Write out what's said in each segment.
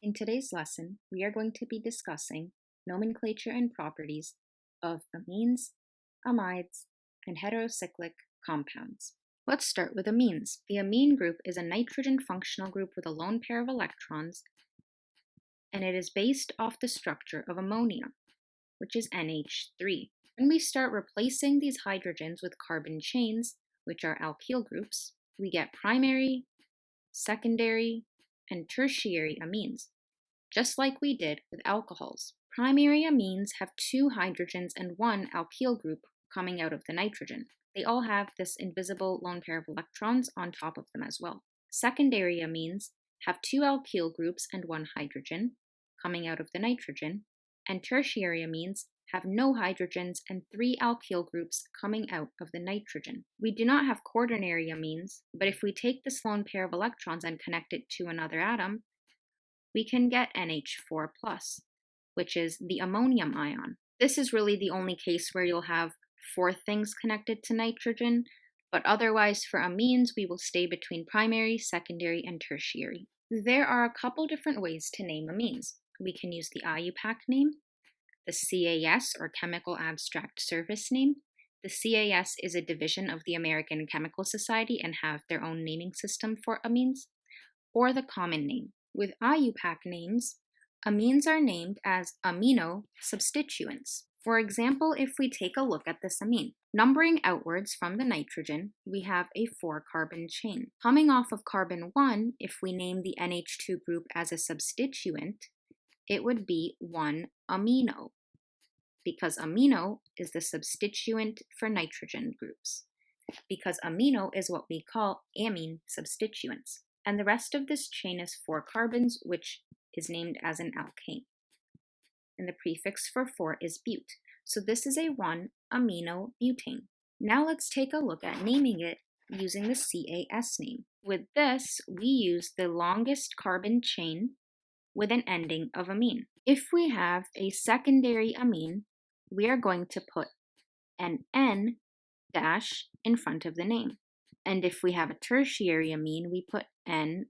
In today's lesson, we are going to be discussing nomenclature and properties of amines, amides, and heterocyclic compounds. Let's start with amines. The amine group is a nitrogen functional group with a lone pair of electrons, and it is based off the structure of ammonia, which is NH3. When we start replacing these hydrogens with carbon chains, which are alkyl groups, we get primary, secondary, and tertiary amines, just like we did with alcohols. Primary amines have 2 hydrogens and 1 alkyl group coming out of the nitrogen. They all have this invisible lone pair of electrons on top of them as well. Secondary amines have 2 alkyl groups and 1 hydrogen coming out of the nitrogen, and tertiary amines have no hydrogens and 3 alkyl groups coming out of the nitrogen. We do not have quaternary amines, but if we take this lone pair of electrons and connect it to another atom, we can get NH4+, which is the ammonium ion. This is really the only case where you'll have 4 things connected to nitrogen, but otherwise for amines, we will stay between primary, secondary, and tertiary. There are a couple different ways to name amines. We can use the IUPAC name, the CAS or Chemical Abstract Service name. The CAS is a division of the American Chemical Society and have their own naming system for amines, or the common name. With IUPAC names, amines are named as amino substituents. For example, if we take a look at this amine, numbering outwards from the nitrogen, we have a 4-carbon chain. Coming off of carbon 1, if we name the NH2 group as a substituent, it would be 1-amino, because amino is the substituent for nitrogen groups, because amino is what we call amine substituents. And the rest of this chain is 4 carbons, which is named as an alkane. And the prefix for 4 is bute. So this is a 1-amino butane. Now let's take a look at naming it using the CAS name. With this, we use the longest carbon chain with an ending of amine. If we have a secondary amine, we are going to put an N dash in front of the name. And if we have a tertiary amine, we put N,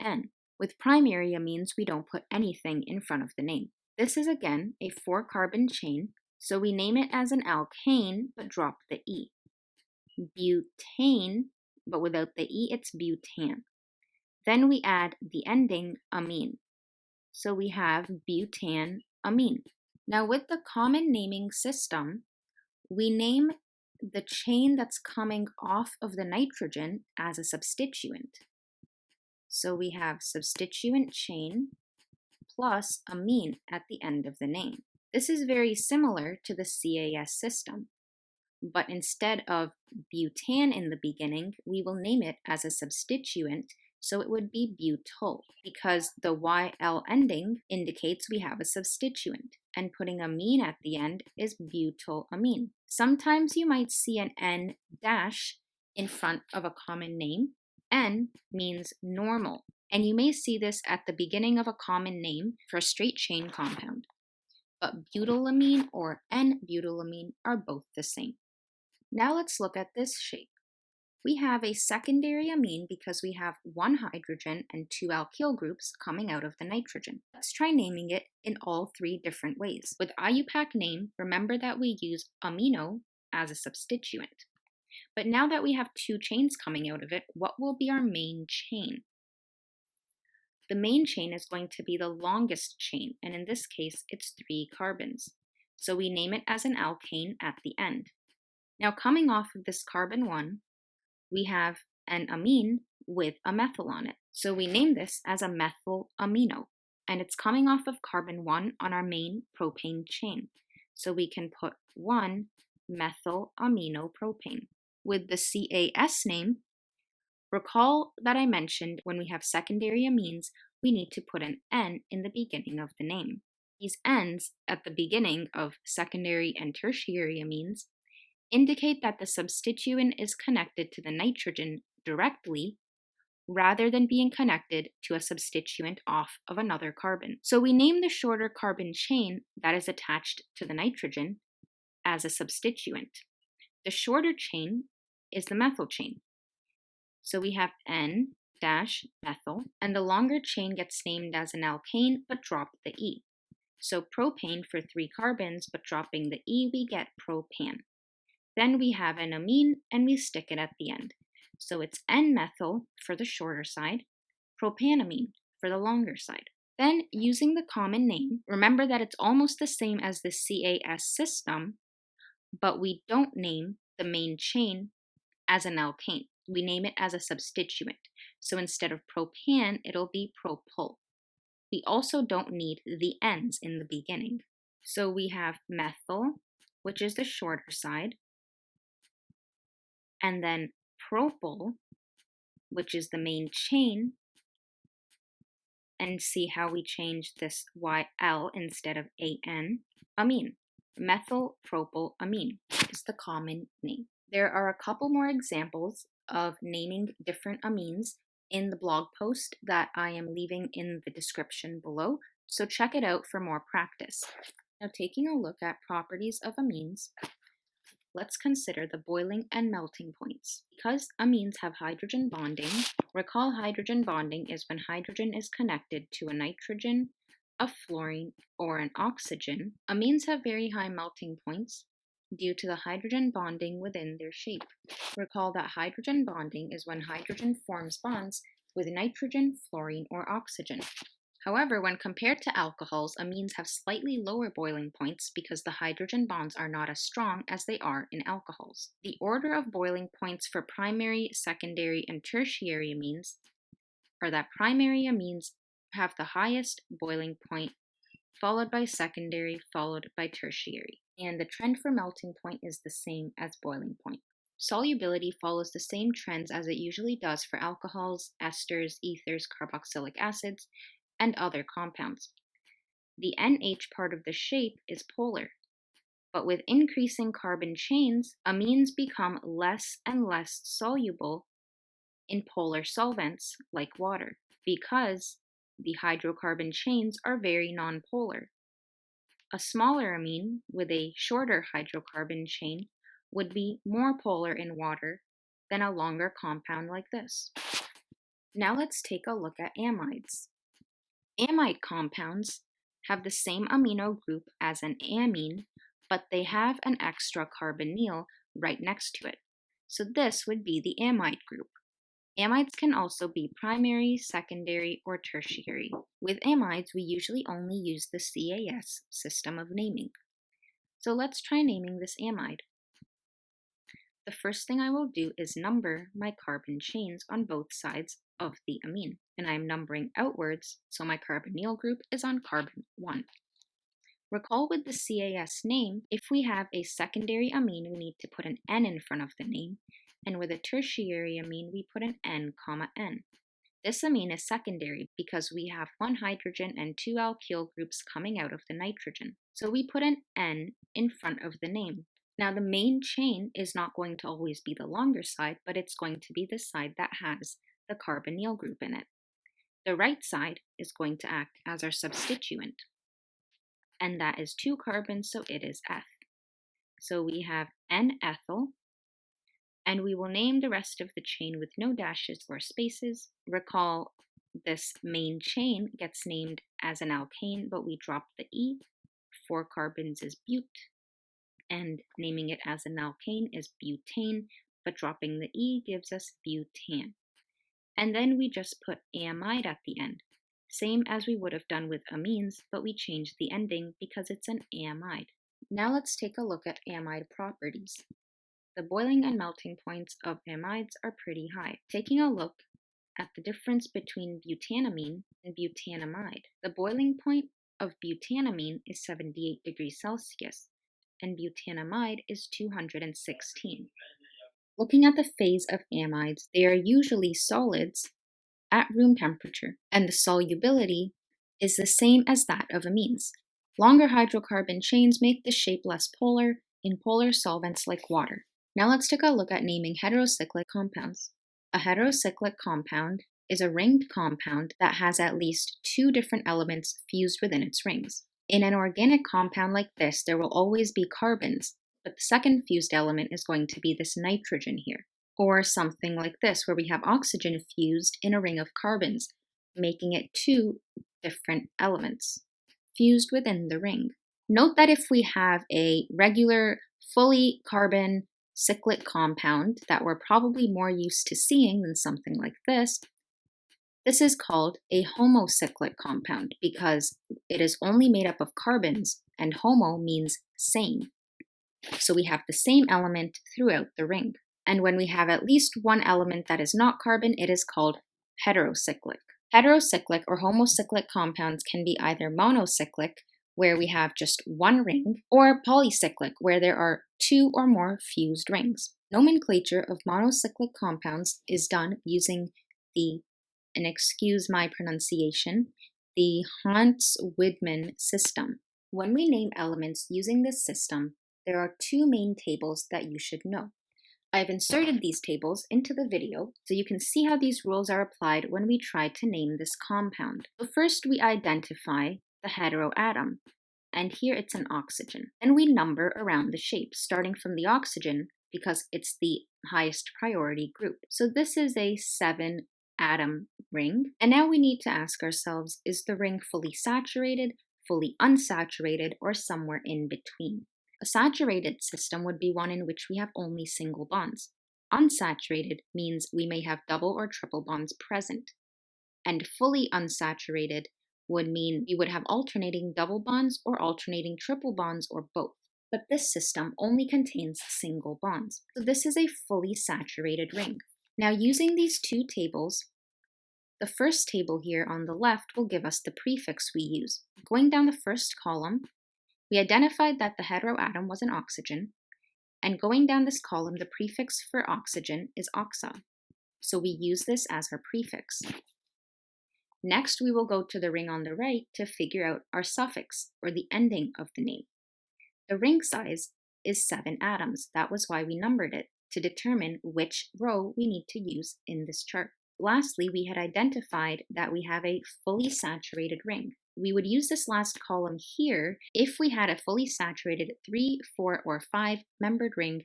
N. With primary amines, we don't put anything in front of the name. This is again a 4-carbon chain, so we name it as an alkane, but drop the E. Butane, but without the E, it's butane. Then we add the ending amine. So we have butanamine. Now with the common naming system, we name the chain that's coming off of the nitrogen as a substituent. So we have substituent chain plus amine at the end of the name. This is very similar to the CAS system, but instead of butan in the beginning, we will name it as a substituent, so it would be butyl, because the YL ending indicates we have a substituent, and putting amine at the end is butylamine. Sometimes you might see an N dash in front of a common name. N means normal, and you may see this at the beginning of a common name for a straight chain compound. But butylamine or N-butylamine are both the same. Now let's look at this shape. We have a secondary amine because we have 1 hydrogen and 2 alkyl groups coming out of the nitrogen. Let's try naming it in all 3 different ways. With IUPAC name, remember that we use amino as a substituent. But now that we have 2 chains coming out of it, what will be our main chain? The main chain is going to be the longest chain, and in this case, it's 3 carbons. So we name it as an alkane at the end. Now coming off of this carbon 1, we have an amine with a methyl on it. So we name this as a methylamino, and it's coming off of carbon 1 on our main propane chain. So we can put 1-methylaminopropane. With the CAS name, recall that I mentioned when we have secondary amines, we need to put an N in the beginning of the name. These N's at the beginning of secondary and tertiary amines indicate that the substituent is connected to the nitrogen directly rather than being connected to a substituent off of another carbon. So we name the shorter carbon chain that is attached to the nitrogen as a substituent. The shorter chain is the methyl chain. So we have N methyl, and the longer chain gets named as an alkane but drop the E. So propane for 3 carbons, but dropping the E, we get propan. Then we have an amine, and we stick it at the end. So it's N-methyl for the shorter side, propanamine for the longer side. Then, using the common name, remember that it's almost the same as the CAS system, but we don't name the main chain as an alkane. We name it as a substituent. So instead of propan, it'll be propyl. We also don't need the N's in the beginning. So we have methyl, which is the shorter side, and then propyl, which is the main chain, and see how we change this YL instead of AN, amine. Methyl propyl amine is the common name. There are a couple more examples of naming different amines in the blog post that I am leaving in the description below, so check it out for more practice. Now, taking a look at properties of amines, let's consider the boiling and melting points. Because amines have hydrogen bonding, recall hydrogen bonding is when hydrogen is connected to a nitrogen, a fluorine, or an oxygen. Amines have very high melting points due to the hydrogen bonding within their shape. Recall that hydrogen bonding is when hydrogen forms bonds with nitrogen, fluorine, or oxygen. However, when compared to alcohols, amines have slightly lower boiling points because the hydrogen bonds are not as strong as they are in alcohols. The order of boiling points for primary, secondary, and tertiary amines are that primary amines have the highest boiling point, followed by secondary, followed by tertiary. And the trend for melting point is the same as boiling point. Solubility follows the same trends as it usually does for alcohols, esters, ethers, carboxylic acids, and other compounds. The NH part of the shape is polar, but with increasing carbon chains, amines become less and less soluble in polar solvents like water because the hydrocarbon chains are very nonpolar. A smaller amine with a shorter hydrocarbon chain would be more polar in water than a longer compound like this. Now let's take a look at amides. Amide compounds have the same amino group as an amine, but they have an extra carbonyl right next to it. So this would be the amide group. Amides can also be primary, secondary, or tertiary. With amides, we usually only use the CAS system of naming. So let's try naming this amide. The first thing I will do is number my carbon chains on both sides of the amine. And I'm numbering outwards, so my carbonyl group is on carbon 1. Recall with the CAS name, if we have a secondary amine, we need to put an N in front of the name, and with a tertiary amine, we put an N, N. This amine is secondary because we have 1 hydrogen and 2 alkyl groups coming out of the nitrogen. So we put an N in front of the name. Now the main chain is not going to always be the longer side, but it's going to be the side that has the carbonyl group in it. The right side is going to act as our substituent, and that is 2 carbons, so it is F. So we have N-ethyl, and we will name the rest of the chain with no dashes or spaces. Recall, this main chain gets named as an alkane, but we drop the E. 4 carbons is bute, and naming it as an alkane is butane, but dropping the E gives us butane. And then we just put amide at the end, same as we would have done with amines, but we changed the ending because it's an amide. Now let's take a look at amide properties. The boiling and melting points of amides are pretty high. Taking a look at the difference between butanamine and butanamide, the boiling point of butanamine is 78 degrees Celsius, and butanamide is 216. Looking at the phase of amides, they are usually solids at room temperature, and the solubility is the same as that of amines. Longer hydrocarbon chains make the shape less polar in polar solvents like water. Now let's take a look at naming heterocyclic compounds. A heterocyclic compound is a ringed compound that has at least 2 different elements fused within its rings. In an organic compound like this, there will always be carbons, but the second fused element is going to be this nitrogen here. Or something like this, where we have oxygen fused in a ring of carbons, making it two different elements fused within the ring. Note that if we have a regular, fully carbon cyclic compound that we're probably more used to seeing than something like this is called a homocyclic compound because it is only made up of carbons, and homo means same. So we have the same element throughout the ring. And when we have at least one element that is not carbon, it is called heterocyclic. Heterocyclic or homocyclic compounds can be either monocyclic, where we have just one ring, or polycyclic, where there are two or more fused rings. Nomenclature of monocyclic compounds is done using the, and excuse my pronunciation, the Hans-Widman system. When we name elements using this system, there are two main tables that you should know. I've inserted these tables into the video so you can see how these rules are applied when we try to name this compound. So first we identify the heteroatom, and here it's an oxygen. Then we number around the shape, starting from the oxygen because it's the highest priority group. So this is a 7-atom ring, and now we need to ask ourselves, is the ring fully saturated, fully unsaturated, or somewhere in between? A saturated system would be one in which we have only single bonds. Unsaturated means we may have double or triple bonds present. And fully unsaturated would mean we would have alternating double bonds or alternating triple bonds or both. But this system only contains single bonds. So this is a fully saturated ring. Now using these two tables, the first table here on the left will give us the prefix we use. Going down the first column, we identified that the heteroatom was an oxygen, and going down this column, the prefix for oxygen is oxa. So we use this as our prefix. Next, we will go to the ring on the right to figure out our suffix, or the ending of the name. The ring size is 7 atoms. That was why we numbered it, to determine which row we need to use in this chart. Lastly, we had identified that we have a fully saturated ring. We would use this last column here if we had a fully saturated 3, 4, or 5-membered ring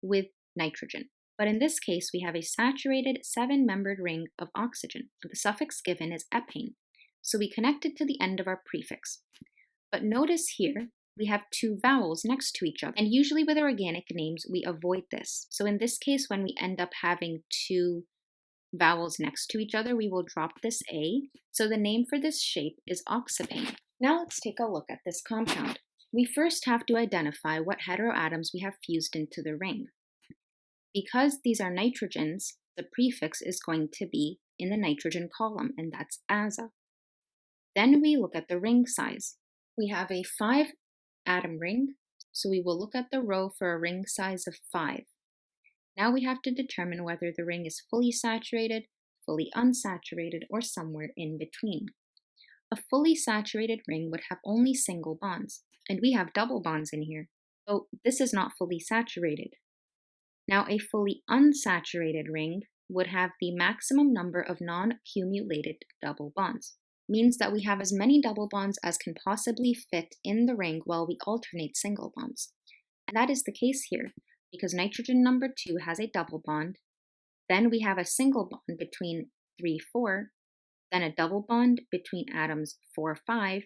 with nitrogen. But in this case, we have a saturated 7-membered ring of oxygen. The suffix given is epane, so we connect it to the end of our prefix. But notice here, we have two vowels next to each other, and usually with organic names, we avoid this. So in this case, when we end up having two vowels next to each other, we will drop this A. So the name for this shape is oxybane. Now let's take a look at this compound. We first have to identify what heteroatoms we have fused into the ring. Because these are nitrogens, the prefix is going to be in the nitrogen column, and that's aza. Then we look at the ring size. We have a 5-atom ring, so we will look at the row for a ring size of 5. Now we have to determine whether the ring is fully saturated, fully unsaturated, or somewhere in between. A fully saturated ring would have only single bonds, and we have double bonds in here, so this is not fully saturated. Now a fully unsaturated ring would have the maximum number of non-cumulated double bonds. Means that we have as many double bonds as can possibly fit in the ring while we alternate single bonds. And that is the case here, because nitrogen number 2 has a double bond, then we have a single bond between 3, 4, then a double bond between atoms 4, 5,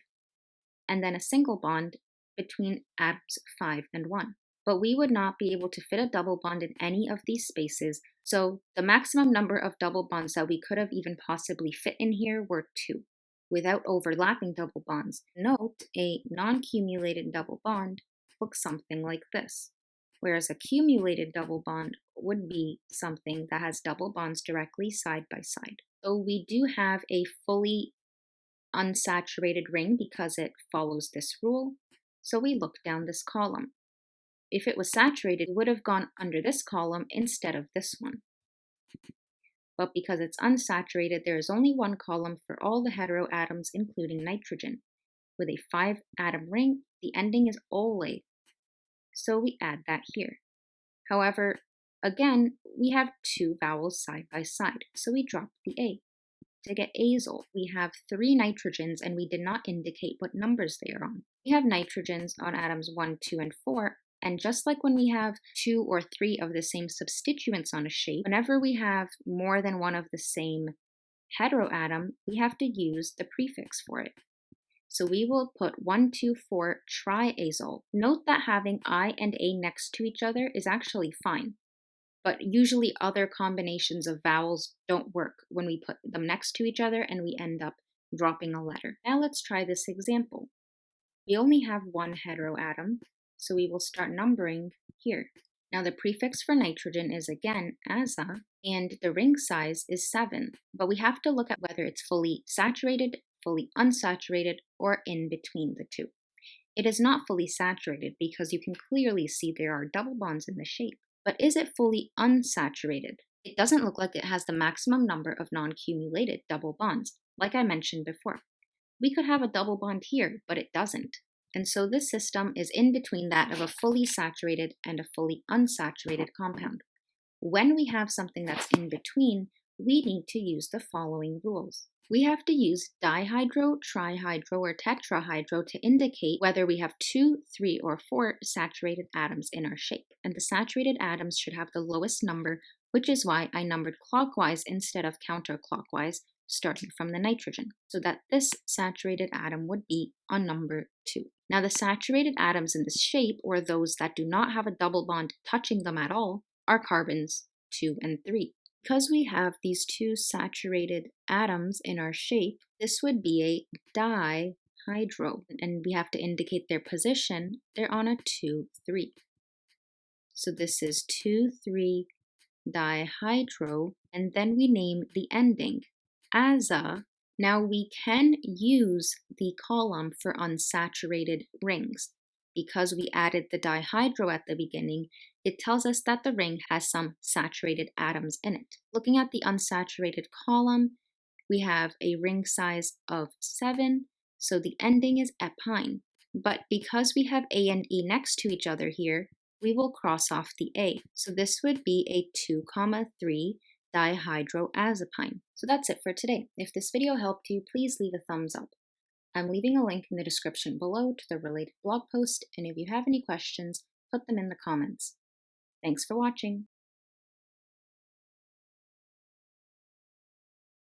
and then a single bond between atoms 5 and 1. But we would not be able to fit a double bond in any of these spaces, so the maximum number of double bonds that we could have even possibly fit in here were 2, without overlapping double bonds. Note, a non-cumulated double bond looks something like this, whereas a cumulated double bond would be something that has double bonds directly side by side. So we do have a fully unsaturated ring because it follows this rule, so we look down this column. If it was saturated, it would have gone under this column instead of this one. But because it's unsaturated, there is only one column for all the heteroatoms, including nitrogen. With a 5-atom ring, the ending is ole, so we add that here. However, again, we have two vowels side by side, so we drop the A. To get azole, we have 3 nitrogens and we did not indicate what numbers they are on. We have nitrogens on atoms 1, 2, and 4, And just like when we have 2 or 3 of the same substituents on a shape, whenever we have more than one of the same heteroatom, we have to use the prefix for it. So we will put 1,2,4 triazole. Note that having I and A next to each other is actually fine, but usually other combinations of vowels don't work when we put them next to each other and we end up dropping a letter. Now let's try this example. We only have one heteroatom, so we will start numbering here. Now the prefix for nitrogen is again aza, and the ring size is 7, but we have to look at whether it's fully saturated, fully unsaturated, or in between the two. It is not fully saturated because you can clearly see there are double bonds in the shape. But is it fully unsaturated? It doesn't look like it has the maximum number of non-cumulated double bonds, like I mentioned before. We could have a double bond here, but it doesn't. And so this system is in between that of a fully saturated and a fully unsaturated compound. When we have something that's in between, we need to use the following rules. We have to use dihydro, trihydro, or tetrahydro to indicate whether we have 2, 3, or 4 saturated atoms in our shape. And the saturated atoms should have the lowest number, which is why I numbered clockwise instead of counterclockwise, starting from the nitrogen, so that this saturated atom would be on number 2. Now the saturated atoms in this shape, or those that do not have a double bond touching them at all, are carbons 2 and 3. Because we have these 2 saturated atoms in our shape, this would be a dihydro, and we have to indicate their position. They're on a 2, 3. So this is 2, 3 dihydro, and then we name the ending aza. Now we can use the column for unsaturated rings. Because we added the dihydro at the beginning, it tells us that the ring has some saturated atoms in it. Looking at the unsaturated column, we have a ring size of 7, so the ending is epine. But because we have A and E next to each other here, we will cross off the A. So this would be a 2, 3 dihydroazepine. So that's it for today. If this video helped you, please leave a thumbs up. I'm leaving a link in the description below to the related blog post, and if you have any questions, put them in the comments. Thanks for watching.